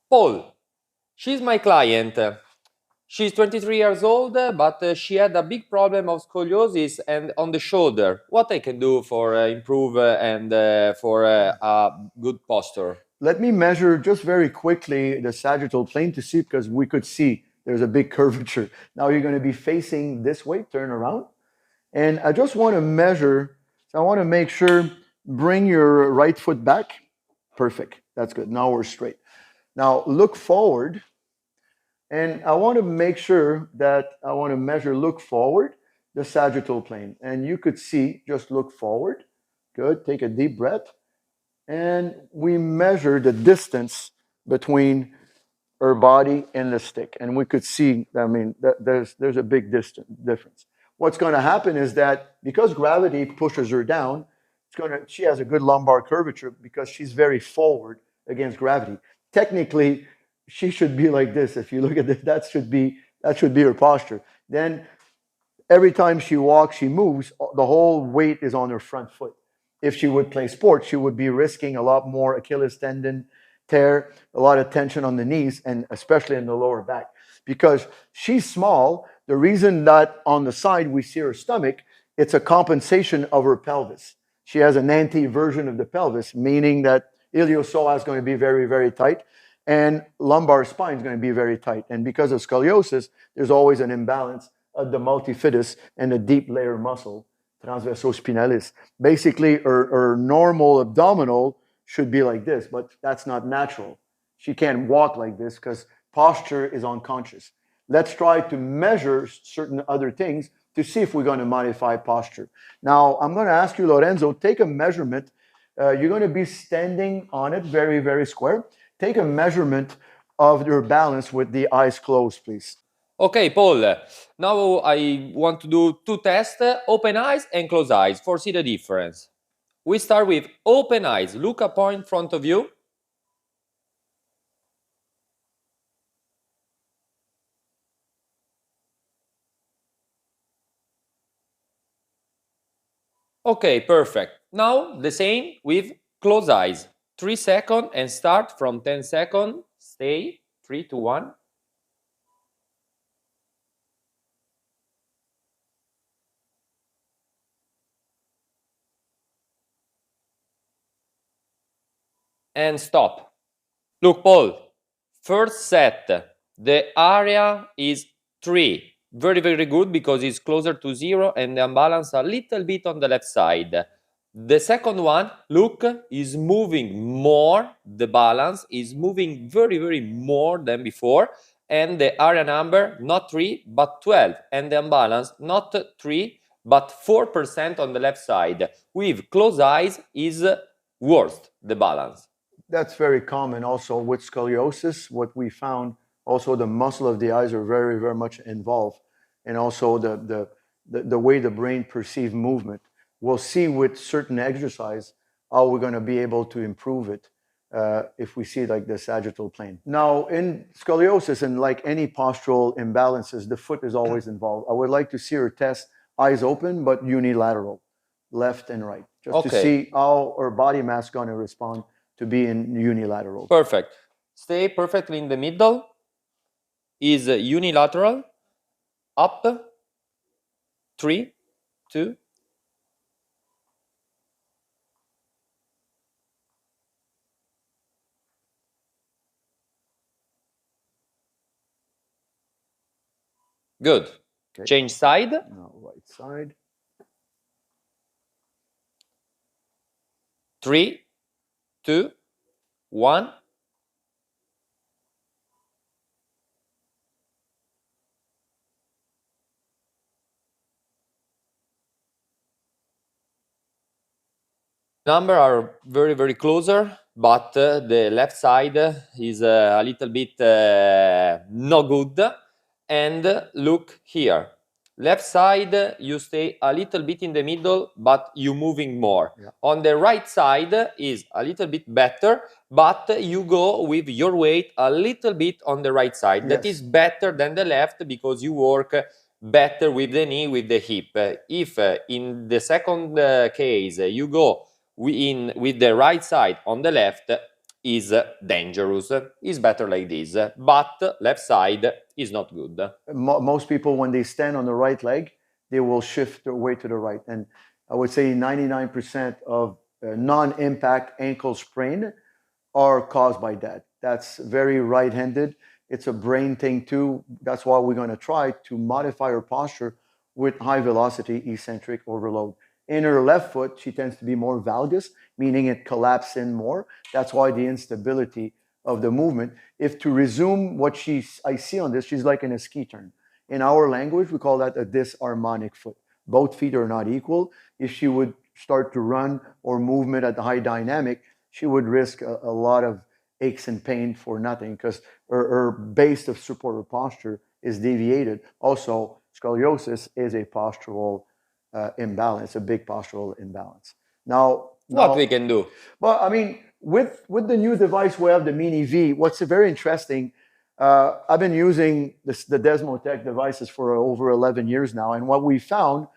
Paul, she's my client. She's 23 years old, but she had a big problem of scoliosis and on the shoulder. What I can do for improve and for a good posture? Let me measure just very quickly the sagittal plane to see, because we could see there's a big curvature. Now you're going to be facing this way, turn around. And I just want to measure, so I want to make sure, bring your right foot back. Perfect, that's good. Now we're straight. Now look forward. And I want to make sure that I want to measure, look forward, the sagittal plane. And you could see, just look forward. Good, take a deep breath. And we measure the distance between her body and the stick. And we could see, I mean, there's a big difference. What's going to happen is that because gravity pushes her down, she has a good lumbar curvature because she's very forward against gravity. Technically, she should be like this. If you look at this, that should be her posture. Then every time she walks, she moves, the whole weight is on her front foot. If she would play sports, she would be risking a lot more Achilles tendon tear, a lot of tension on the knees, and especially in the lower back. Because she's small, the reason that on the side we see her stomach, it's a compensation of her pelvis. She has an anti-version of the pelvis, meaning that iliopsoas is going to be very, very tight, and lumbar spine is going to be very tight. And because of scoliosis, there's always an imbalance of the multifidus and the deep layer muscle, transversospinalis. Basically, her normal abdominal should be like this, but that's not natural. She can't walk like this because posture is unconscious. Let's try to measure certain other things to see if we're going to modify posture. Now, I'm going to ask you, Lorenzo, take a measurement. You're going to be standing on it very, very square. Take a measurement of your balance with the eyes closed, please. Okay, Paul, now I want to do two tests, open eyes and close eyes, for see the difference. We start with open eyes. Look a point in front of you. Okay, perfect. Now the same with close eyes. 3 seconds and start from 10 seconds. Stay. 3, 2, 1. And stop. Look, Paul, first set, the area is 3. Very, very good because it's closer to 0 and the imbalance a little bit on the left side. The second one, look, is moving more. The balance is moving very, very more than before. And the area number, not 3, but 12. And the imbalance, not 3, but 4% on the left side. With closed eyes is worst, the balance. That's very common also with scoliosis. What we found, also the muscle of the eyes are very, very much involved. And also the way the brain perceives movement. We'll see with certain exercise how we're going to be able to improve it if we see like the sagittal plane. Now, in scoliosis and like any postural imbalances, the foot is always involved. I would like to see her test eyes open, but unilateral, left and right, just to see how her body mass is going to respond to be in unilateral. Perfect. Stay perfectly in the middle. Is unilateral. Up. 3, 2. Good. Okay. Change side. Now right side. 3, 2, 1. Numbers are very, very closer, but the left side is a little bit no good. And look here. Left side, you stay a little bit in the middle, but you moving more. Yeah. On the right side is a little bit better, but you go with your weight a little bit on the right side. Yes. That is better than the left because you work better with the knee, with the hip. If in the second case you go with the right side on the left, is dangerous. It's better like this, but left side is not good. Most people, when they stand on the right leg, they will shift their weight to the right. And I would say 99% of non-impact ankle sprain are caused by that. That's very right-handed. It's a brain thing too. That's why we're going to try to modify her posture with high velocity eccentric overload. In her left foot, she tends to be more valgus, meaning it collapses in more. That's why the instability of the movement. If to resume what I see on this, she's like in a ski turn. In our language, we call that a disharmonic foot. Both feet are not equal. If she would start to run or movement at the high dynamic, she would risk a lot of aches and pain for nothing because her base of support, her posture is deviated. Also, scoliosis is a postural imbalance, a big postural imbalance. Now, what we can do? Well, I mean, with the new device we have, the Mini V, what's very interesting, I've been using the Desmotec devices for over 11 years now, and what we found,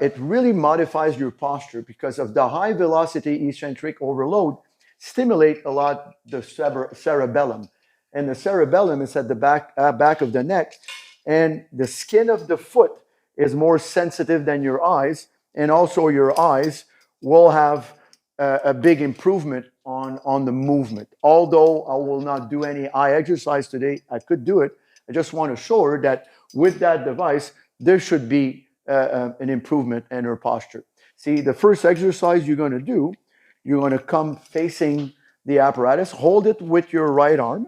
it really modifies your posture because of the high velocity eccentric overload stimulate a lot the cerebellum. And the cerebellum is at the back of the neck, and the skin of the foot is more sensitive than your eyes, and also your eyes will have a big improvement on the movement. Although I will not do any eye exercise today, I could do it. I just want to show her that with that device, there should be an improvement in her posture. See, the first exercise you're going to do, you're going to come facing the apparatus, hold it with your right arm,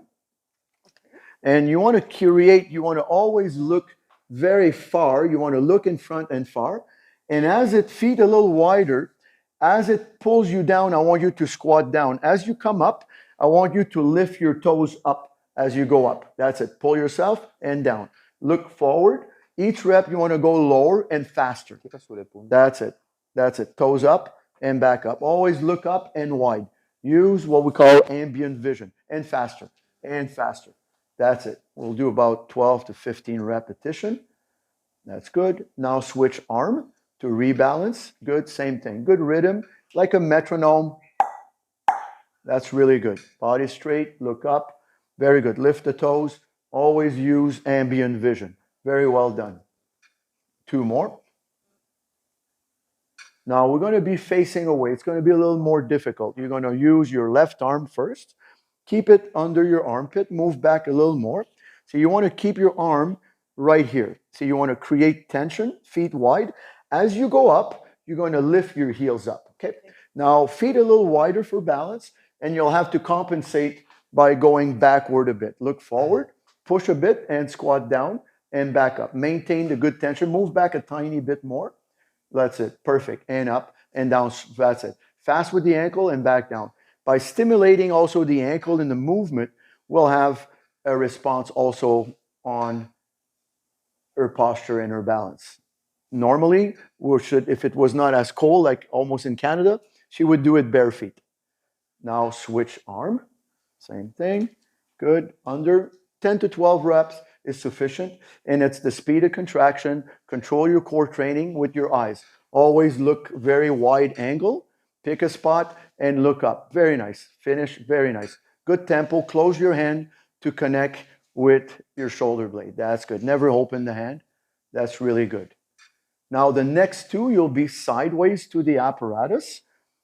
and you want to always look very far. You want to look in front and far. And as it feet a little wider, as it pulls you down, I want you to squat down. As you come up, I want you to lift your toes up as you go up. That's it. Pull yourself and down. Look forward. Each rep, you want to go lower and faster. That's it. That's it. Toes up and back up. Always look up and wide. Use what we call ambient vision. And faster. And faster. That's it. We'll do about 12 to 15 repetition. That's good. Now switch arm to rebalance. Good. Same thing. Good rhythm. Like a metronome. That's really good. Body straight. Look up. Very good. Lift the toes. Always use ambient vision. Very well done. 2 more. Now we're going to be facing away. It's going to be a little more difficult. You're going to use your left arm first. Keep it under your armpit. Move back a little more. So you want to keep your arm right here. So you want to create tension, feet wide. As you go up, you're going to lift your heels up. Okay. Now feet a little wider for balance, and you'll have to compensate by going backward a bit. Look forward, push a bit, and squat down and back up. Maintain the good tension. Move back a tiny bit more. That's it. Perfect. And up and down. That's it. Fast with the ankle and back down. By stimulating also the ankle in the movement, we'll have a response also on her posture and her balance. Normally, if it was not as cold, like almost in Canada, she would do it bare feet. Now switch arm. Same thing. Good. Under 10 to 12 reps is sufficient. And it's the speed of contraction. Control your core training with your eyes. Always look very wide angle. Pick a spot and look up. Very nice. Finish. Very nice. Good tempo. Close your hand to connect with your shoulder blade. That's good. Never open the hand. That's really good. Now the next 2, you'll be sideways to the apparatus.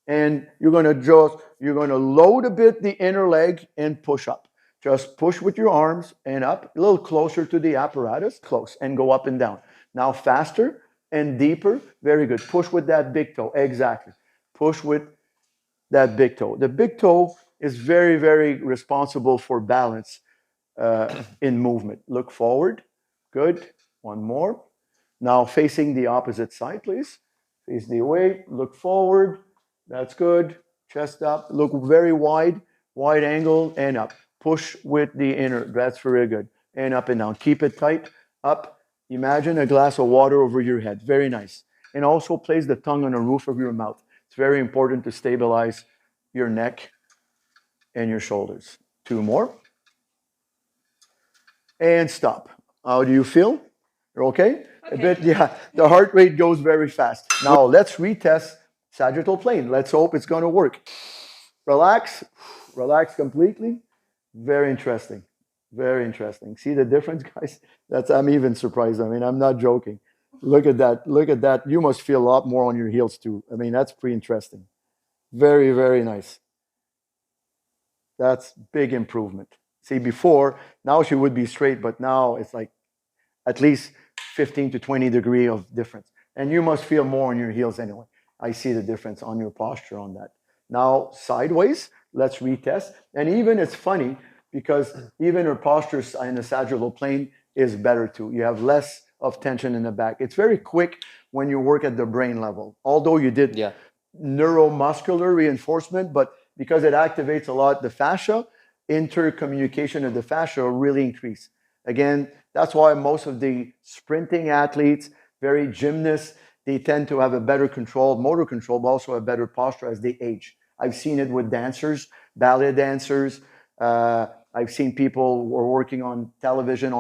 And you're going to load a bit the inner leg and push up. Just push with your arms and up, a little closer to the apparatus, close, and go up and down. Now faster and deeper. Very good. Push with that big toe. Exactly. Push with that big toe. The big toe is very, very responsible for balance in movement. Look forward. Good. 1 more. Now facing the opposite side, please. Face the way. Look forward. That's good. Chest up. Look very wide. Wide angle and up. Push with the inner. That's very good. And up and down. Keep it tight. Up. Imagine a glass of water over your head. Very nice. And also place the tongue on the roof of your mouth. It's very important to stabilize your neck and your shoulders. 2 more. And stop. How do you feel? You're okay? A bit, yeah. The heart rate goes very fast. Now let's retest sagittal plane. Let's hope it's going to work. Relax, relax completely. Very interesting. Very interesting. See the difference, guys? I'm even surprised. I mean, I'm not joking. Look at that. Look at that. You must feel a lot more on your heels too. I mean, that's pretty interesting. Very, very nice. That's big improvement. See, before, now she would be straight, but now it's like at least 15 to 20 degree of difference. And you must feel more on your heels anyway. I see the difference on your posture on that. Now, sideways, let's retest. And even it's funny because even her posture in the sagittal plane is better too. You have less of tension in the back. It's very quick when you work at the brain level. Although you did neuromuscular reinforcement, but because it activates a lot the fascia, intercommunication of the fascia really increase. Again, that's why most of the sprinting athletes, very gymnasts, they tend to have a better control, motor control, but also a better posture as they age. I've seen it with dancers, ballet dancers. I've seen people who are working on television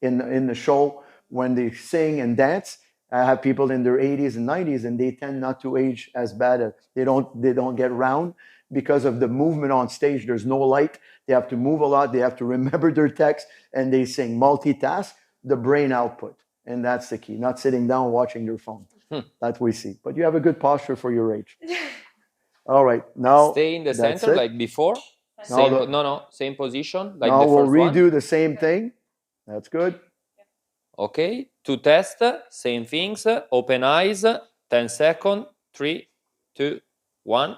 in the show when they sing and dance. I have people in their 80s and 90s, and they tend not to age as bad. They don't get round because of the movement on stage. There's no light. They have to move a lot. They have to remember their text, and they sing, multitask, the brain output. And that's the key, not sitting down watching your phone. That we see. But you have a good posture for your age. All right. Now stay in the center like before. Same position like now the first we'll redo one. the same thing. That's good. Okay, to test, same things, open eyes, 10 seconds, 3, 2, 1.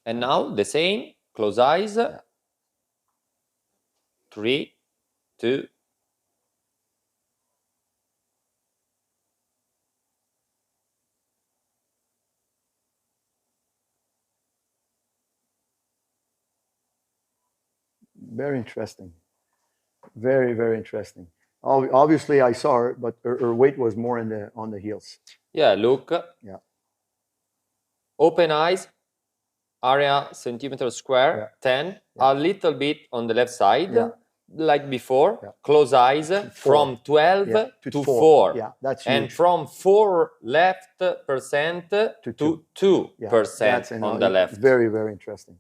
And now the same, close eyes, 3, 2. Very interesting. Very, very interesting. Obviously, I saw her, but her weight was more on the heels. Yeah, look. Yeah. Open eyes, area centimeter square, 10. A little bit on the left side, like before. Close eyes, from 12 to 4. Yeah, that's and huge. from 4 left percent to 2% on the left. Very, very interesting.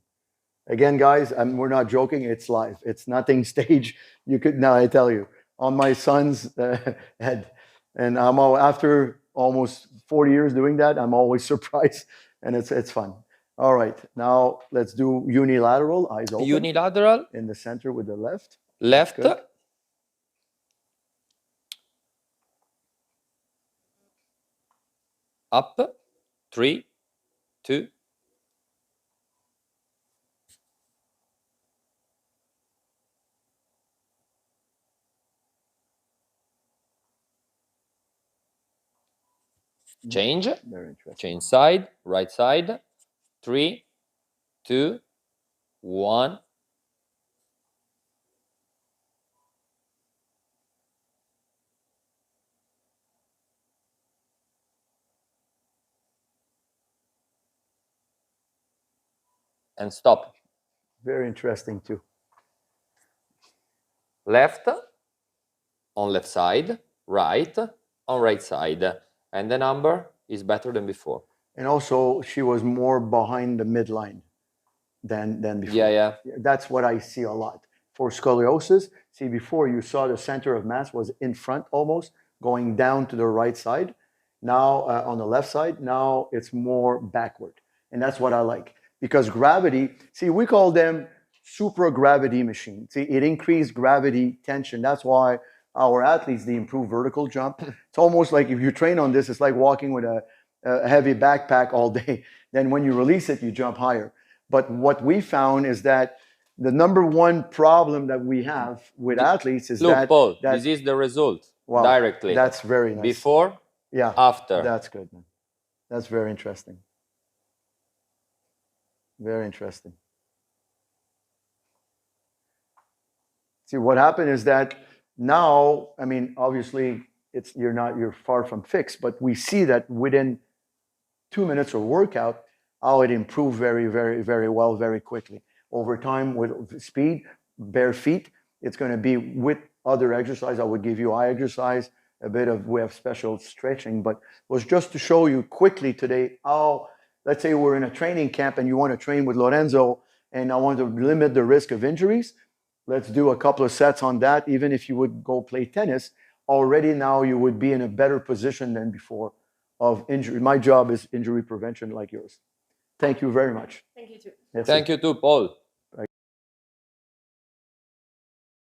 Again, guys, we're not joking. It's live. It's nothing staged. You could now. I tell you, on my son's head, and after almost 40 years doing that, I'm always surprised, and it's fun. All right, now let's do unilateral, eyes open. Unilateral. In the center with the left. Left. Up. 3, 2. Change. Very interesting. Change side, right side. 3, 2, 1. And stop. Very interesting too. Left on left side, right on right side. And the number is better than before. And also, she was more behind the midline than before. Yeah. That's what I see a lot. For scoliosis, see, before you saw the center of mass was in front almost, going down to the right side. Now, on the left side, now it's more backward. And that's what I like. Because gravity, see, we call them supergravity machines. See, it increased gravity tension. That's why our athletes, they improve vertical jump. It's almost like if you train on this, it's like walking with a heavy backpack all day. Then when you release it, you jump higher. But what we found is that the number one problem that we have with athletes is Paul, this is the result directly. That's very nice. Before, after. That's good, man. That's very interesting. Very interesting. See, what happened is that now, I mean, obviously, you're far from fixed, but we see that within 2 minutes of workout, how it improved very, very, very well, very quickly. Over time, with speed, bare feet, It's going to be with other exercise. I would give you eye exercise, a bit of, we have special stretching, but was just to show you quickly today how, let's say we're in a training camp and you want to train with Lorenzo and I want to limit the risk of injuries. Let's do a couple of sets on that. Even if you would go play tennis, already now you would be in a better position than before of injury. My job is injury prevention like yours. Thank you very much. Thank you too. Merci. Thank you too, Paul.